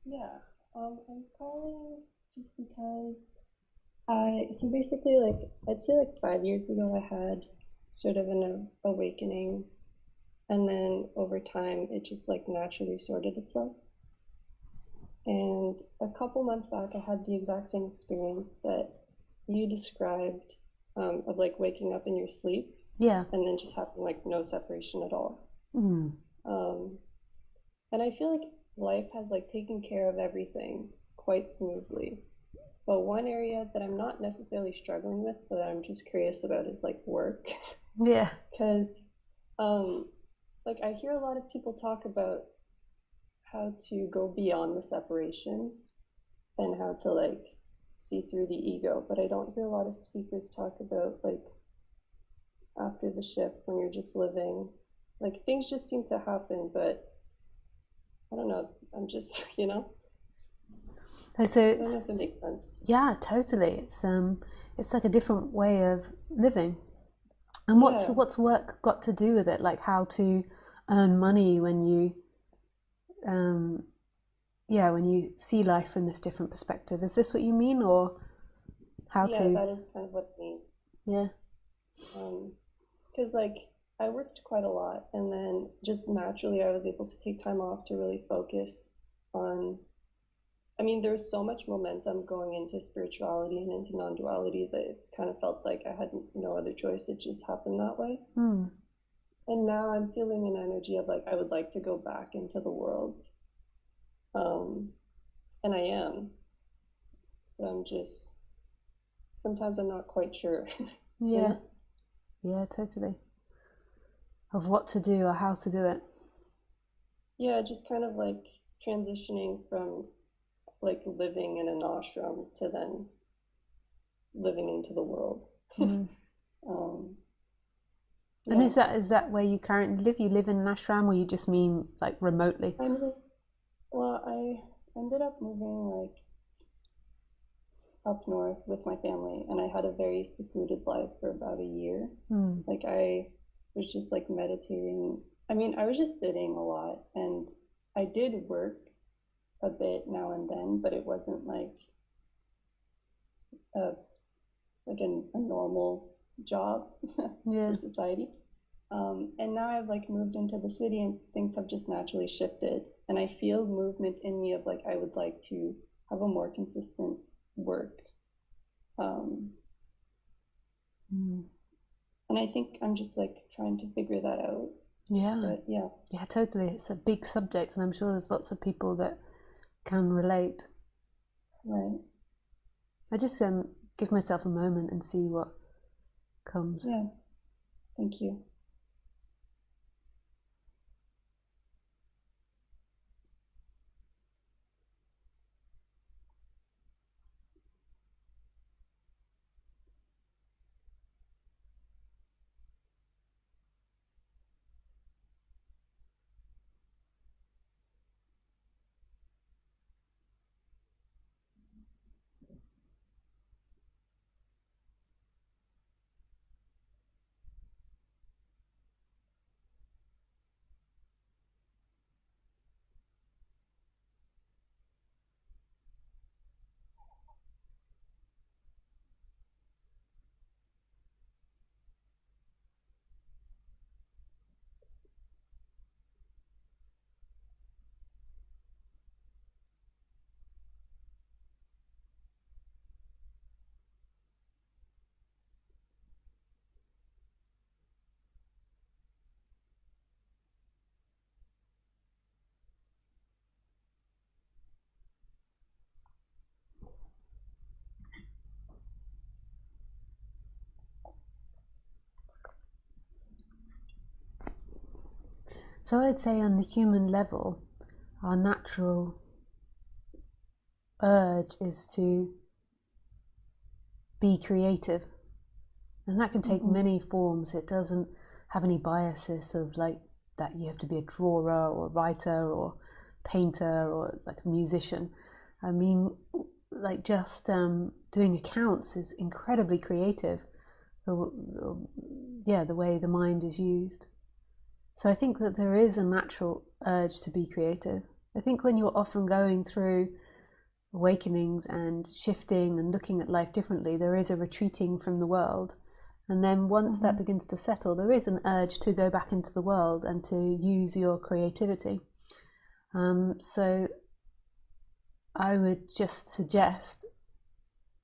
Yeah, I'm calling just because so basically, like, I'd say like 5 years ago, I had sort of an awakening, and then over time, it just like naturally sorted itself. And a couple months back, I had the exact same experience that you described, of like waking up in your sleep Yeah. and then just having like no separation at all. Mm. Um, and I feel like life has like taken care of everything quite smoothly. But one area that I'm not necessarily struggling with, but I'm just curious about is like work. Yeah. Because um, like I hear a lot of people talk about how to go beyond the separation and how to like see through the ego, but I don't hear a lot of speakers talk about like after the shift when you're just living. Like things just seem to happen, but I don't know. I'm just, And so I don't know if it it's, makes sense. yeah, totally. It's like a different way of living. And Yeah. what's work got to do with it? Like how to earn money when you, um, yeah, when you see life from this different perspective. Is this what you mean, or how Yeah, to? that is kind of what I mean. Yeah. Because like I worked quite a lot, and then just naturally I was able to take time off to really focus on. I mean, there was so much momentum going into spirituality and into non-duality that it kind of felt like I had no other choice. It just happened that way. Hmm. And now I'm feeling an energy of like I would like to go back into the world, um, and I am. But I'm just sometimes I'm not quite sure, you Yeah. know? Yeah. Totally. Of what to do or how to do it. Yeah, just kind of like transitioning from like living in an ashram to then living into the world. Mm. um, And yeah, is that where you currently live? You live in an ashram, or you just mean like remotely? I moved. Well, I ended up moving like up north with my family, and I had a very secluded life for about a year. Hmm. Like I was just like meditating. I mean, I was just sitting a lot, and I did work a bit now and then, but it wasn't a a normal job for Yeah. society. And now I've like moved into the city and things have just naturally shifted. And I feel movement in me of like I would like to have a more consistent work. Um, Mm. and I think I'm just like trying to figure that out. Yeah. But yeah, Yeah, totally. It's a big subject, and I'm sure there's lots of people that can relate. right. I just give myself a moment and see what comes. Yeah, thank you. So I'd say on the human level, our natural urge is to be creative. And that can take Mm-hmm. many forms. It doesn't have any biases of like that you have to be a drawer or a writer or painter or like a musician. I mean, like just doing accounts is incredibly creative. Yeah, the way the mind is used. So I think that there is a natural urge to be creative. I think when you're often going through awakenings and shifting and looking at life differently, there is a retreating from the world. And then once that begins to settle, there is an urge to go back into the world and to use your creativity. So I would just suggest,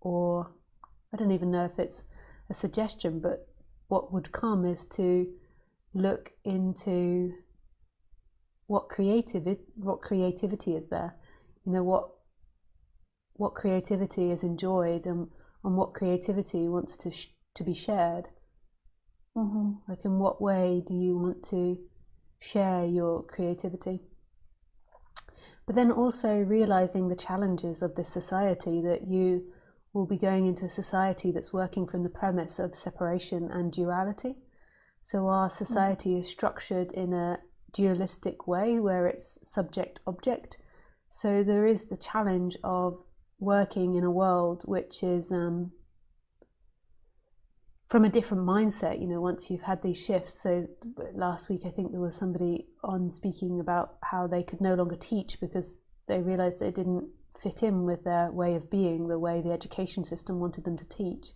or I don't even know if it's a suggestion, but what would come is to look into what creativity is there. You know, what creativity is enjoyed, and what creativity wants to be shared. Like, in what way do you want to share your creativity? But then also realizing the challenges of this society, that you will be going into a society that's working from the premise of separation and duality. So our society is structured in a dualistic way where it's subject-object. So there is the challenge of working in a world which is from a different mindset, you know, once you've had these shifts. So last week I think there was somebody on speaking about how they could no longer teach because they realized they didn't fit in with their way of being, the way the education system wanted them to teach.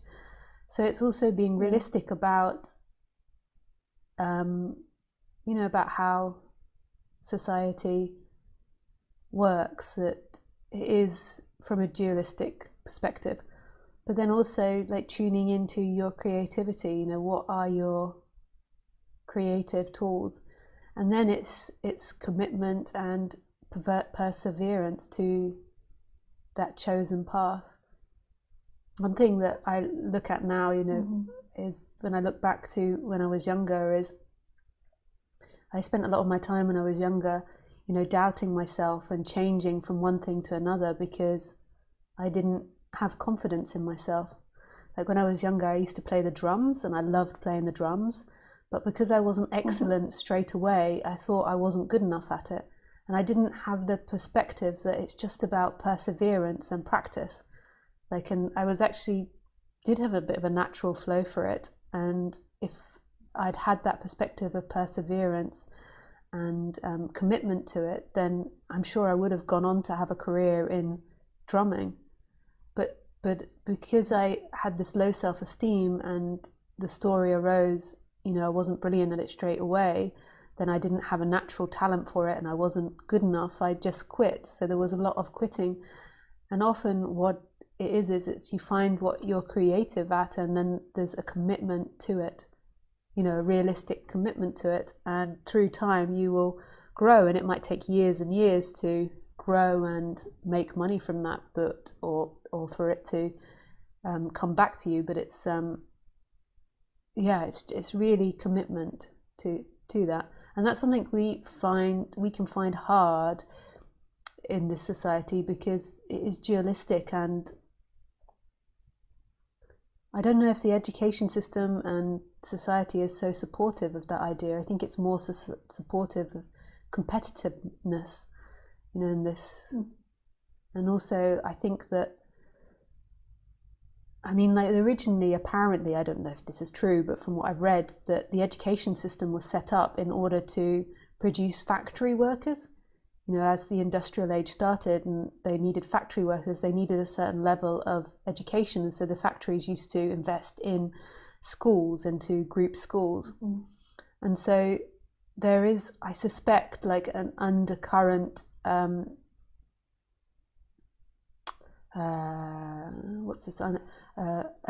So it's also being realistic about you know, about how society works, that it is from a dualistic perspective, but then also like tuning into your creativity. You know, what are your creative tools? And then it's commitment and perseverance to that chosen path. One thing that I look at now, you know, is when I look back to when I was younger, is I spent a lot of my time when I was younger, you know, doubting myself and changing from one thing to another because I didn't have confidence in myself. Like when I was younger, I used to play the drums and I loved playing the drums, but because I wasn't excellent straight away, I thought I wasn't good enough at it. And I didn't have the perspective that it's just about perseverance and practice. Like, and I was actually did have a bit of a natural flow for it. And if I'd had that perspective of perseverance and commitment to it, then I'm sure I would have gone on to have a career in drumming. But because I had this low self-esteem and the story arose, you know, I wasn't brilliant at it straight away, then I didn't have a natural talent for it and I wasn't good enough, I just quit. So there was a lot of quitting. And often what it is it's you find what you're creative at, and then there's a commitment to it, you know, a realistic commitment to it, and through time you will grow. And it might take years and years to grow and make money from that, but or for it to come back to you. But it's it's really commitment to that. And that's something we can find hard in this society because it is dualistic. And I don't know if the education system and society is so supportive of that idea. I think it's more supportive of competitiveness, you know, in this. And also I think that, I mean, like originally, apparently, I don't know if this is true, but from what I've read, that the education system was set up in order to produce factory workers. You know, as the industrial age started and they needed factory workers, they needed a certain level of education. And so the factories used to invest in schools, into group schools. And so there is, I suspect, like an undercurrent, an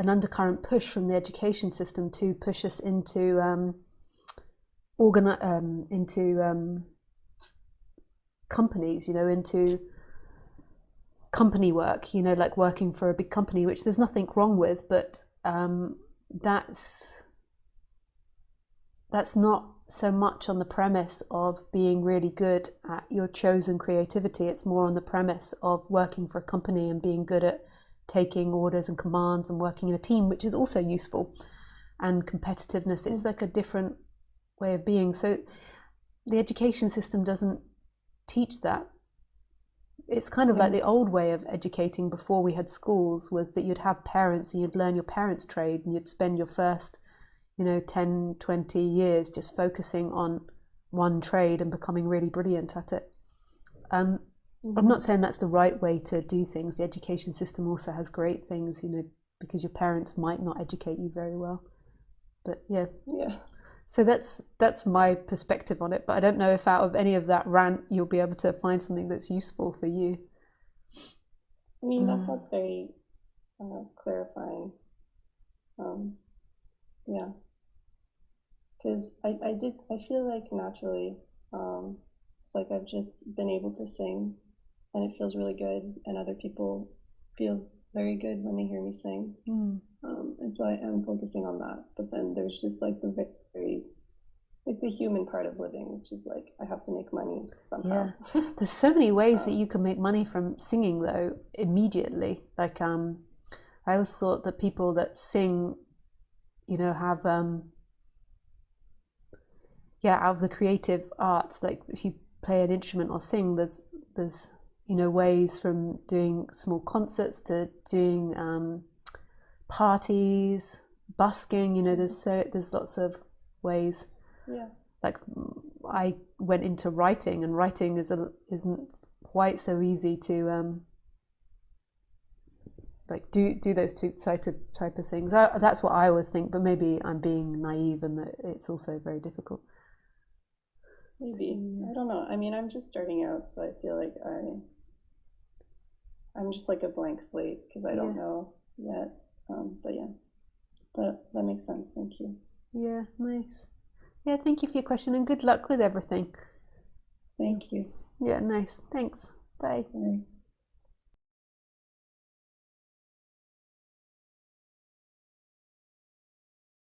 undercurrent push from the education system to push us into companies, you know, into company work, you know, like working for a big company, which there's nothing wrong with, but that's not so much on the premise of being really good at your chosen creativity. It's more on the premise of working for a company and being good at taking orders and commands and working in a team, which is also useful. And competitiveness, it's like a different way of being. So the education system doesn't teach that. It's kind of like the old way of educating before we had schools, was that you'd have parents and you'd learn your parents' trade and you'd spend your first, you know, 10, 20 years just focusing on one trade and becoming really brilliant at it. I'm not saying that's the right way to do things. The education system also has great things, you know, because your parents might not educate you very well. But yeah. So that's my perspective on it. But I don't know if out of any of that rant you'll be able to find something that's useful for you. I mean, that's very clarifying. Yeah, because I feel like naturally, it's like I've just been able to sing, and it feels really good, and other people feel very good when they hear me sing. And so I am focusing on that. But then there's just like the very, like the human part of living, which is like I have to make money somehow. Yeah, there's so many ways that you can make money from singing though immediately. Like I always thought that people that sing, you know, have out of the creative arts, like if you play an instrument or sing, there's you know, ways from doing small concerts to doing parties, busking, you know, there's lots of ways. Yeah. Like I went into writing, and writing isn't quite so easy to like do those two type of things. That's what I always think, but maybe I'm being naive and that it's also very difficult. Maybe. I don't know. I mean, I'm just starting out, so I feel like I'm just like a blank slate because I don't know yet. But yeah, that makes sense. Thank you. Yeah, nice. Yeah, thank you for your question and good luck with everything. Thank you. Yeah, nice. Thanks. Bye. Bye.